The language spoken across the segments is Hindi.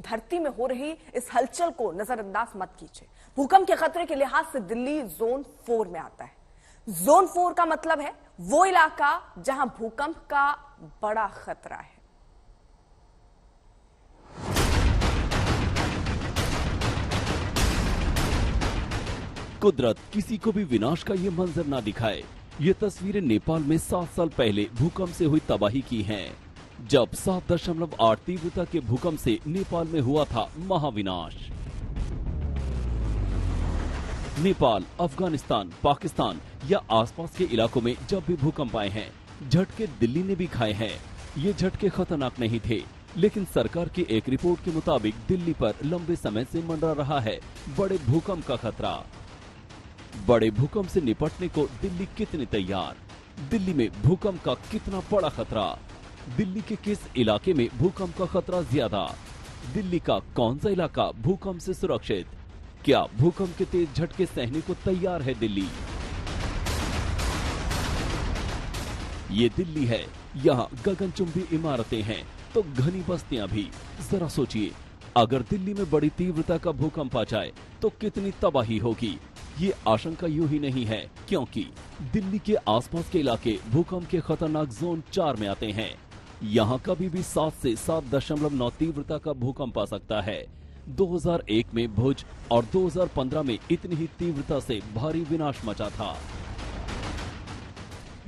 धरती में हो रही इस हलचल को नजरअंदाज मत कीजिए। भूकंप के खतरे के लिहाज से दिल्ली जोन 4 में आता है। जोन 4 का मतलब है वो इलाका जहां भूकंप का बड़ा खतरा है। कुदरत किसी को भी विनाश का ये मंजर ना दिखाए। ये तस्वीरें नेपाल में 7 साल पहले भूकंप से हुई तबाही की हैं, जब 7.8 तीव्रता के भूकंप से नेपाल में हुआ था महाविनाश। नेपाल, अफगानिस्तान, पाकिस्तान या आसपास के इलाकों में जब भी भूकंप आए हैं, झटके दिल्ली ने भी खाए हैं। ये झटके खतरनाक नहीं थे, लेकिन सरकार की एक रिपोर्ट के मुताबिक दिल्ली पर लंबे समय से मंडरा रहा है बड़े भूकंप का खतरा। बड़े भूकंप से निपटने को दिल्ली कितनी तैयार? दिल्ली में भूकंप का कितना बड़ा खतरा? दिल्ली के किस इलाके में भूकंप का खतरा ज्यादा? दिल्ली का कौन सा इलाका भूकंप से सुरक्षित? क्या भूकंप के तेज झटके सहने को तैयार है दिल्ली? ये दिल्ली है, यहाँ गगनचुंबी इमारतें हैं तो घनी बस्तियां भी। जरा सोचिए, अगर दिल्ली में बड़ी तीव्रता का भूकंप आ जाए तो कितनी तबाही होगी। ये आशंका यूं ही नहीं है, क्योंकि दिल्ली के आसपास के इलाके भूकंप के खतरनाक जोन 4 में आते हैं। यहाँ कभी भी 7 से 7.9 तीव्रता का भूकंप आ सकता है। 2001 में भुज और 2015 में इतनी ही तीव्रता से भारी विनाश मचा था।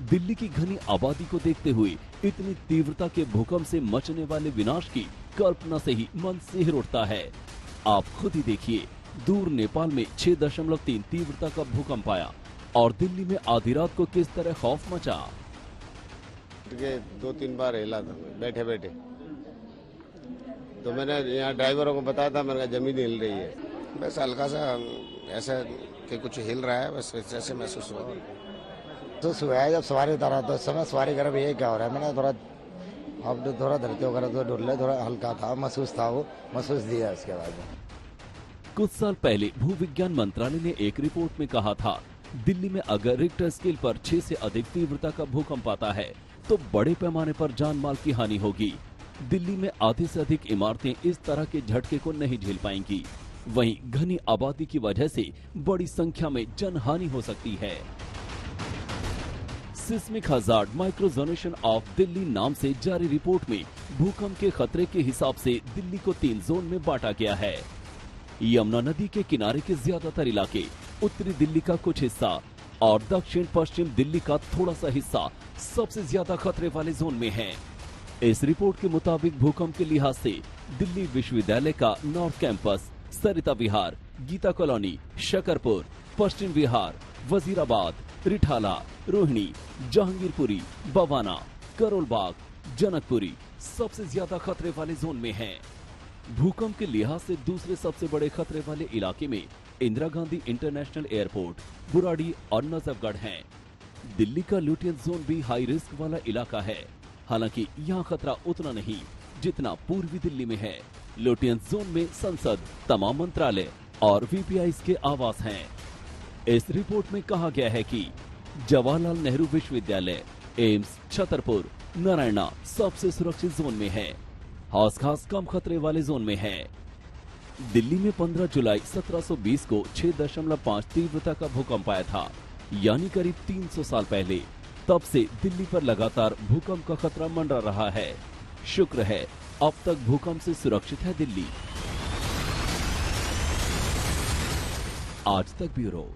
दिल्ली की घनी आबादी को देखते हुए इतनी तीव्रता के भूकंप से मचने वाले विनाश की कल्पना से ही मन सिहर उठता है। आप खुद ही देखिए, दूर नेपाल में 6.3 तीव्रता का भूकंप आया और दिल्ली में आधी रात को किस तरह खौफ मचा। 2-3 बार हिला था बैठे बैठे, तो मैंने यहाँ ड्राइवरों को बताया था, मेरे जमीन हिल रही है। बस हल्का सा ऐसा कि कुछ हिल रहा है, बस ऐसे महसूस हुआ। तो सुबह जब सवारी उतारा तो उस समय सवारी कर ये क्या हो रहा है, मैंने थोड़ा धरती वगैरह तो डुल्ले थोड़ा हल्का था, महसूस था, वो महसूस दिया। उसके बाद कुछ साल पहले भूविज्ञान मंत्रालय ने एक रिपोर्ट में कहा था, दिल्ली में अगर रिक्टर स्केल पर 6 से अधिक तीव्रता का भूकंप आता है तो बड़े पैमाने पर जान माल की हानि होगी। दिल्ली में आधे से अधिक इमारतें इस तरह के झटके को नहीं झेल पाएंगी। वहीं घनी आबादी की वजह से बड़ी संख्या में जनहानि हो सकती है। सिस्मिक हजार्ड माइक्रोजोनेशन ऑफ दिल्ली नाम से जारी रिपोर्ट में भूकंप के खतरे के हिसाब से दिल्ली को 3 जोन में बांटा गया है। यमुना नदी के किनारे के ज्यादातर इलाके, उत्तरी दिल्ली का कुछ हिस्सा और दक्षिण पश्चिम दिल्ली का थोड़ा सा हिस्सा सबसे ज्यादा खतरे वाले जोन में हैं। इस रिपोर्ट के मुताबिक भूकंप के लिहाज से दिल्ली विश्वविद्यालय का नॉर्थ कैंपस, सरिता विहार, गीता कॉलोनी, शकरपुर, पश्चिम विहार, वजीराबाद, रिठाला, रोहिणी, जहांगीरपुरी, बवाना, करोलबाग, जनकपुरी सबसे ज्यादा खतरे वाले जोन में हैं। भूकंप के लिहाज से दूसरे सबसे बड़े खतरे वाले इलाके में इंदिरा गांधी इंटरनेशनल एयरपोर्ट, बुराड़ी और नजफगढ़ हैं। दिल्ली का ल्यूटियन जोन भी हाई रिस्क वाला इलाका है, हालांकि यहाँ खतरा उतना नहीं जितना पूर्वी दिल्ली में है। ल्यूटियन जोन में संसद, तमाम मंत्रालय और वीपीआईज के आवास हैं। इस रिपोर्ट में कहा गया है कि जवाहरलाल नेहरू विश्वविद्यालय, एम्स, छतरपुर, नारायणा सबसे सुरक्षित जोन में है। हौस खास कम खतरे वाले जोन में है। दिल्ली में 15 जुलाई 1720 को 6.5 तीव्रता का भूकंप आया था, यानी करीब 300 साल पहले। तब से दिल्ली पर लगातार भूकंप का खतरा मंडरा रहा है। शुक्र है अब तक भूकंप से सुरक्षित है दिल्ली। आज तक ब्यूरो।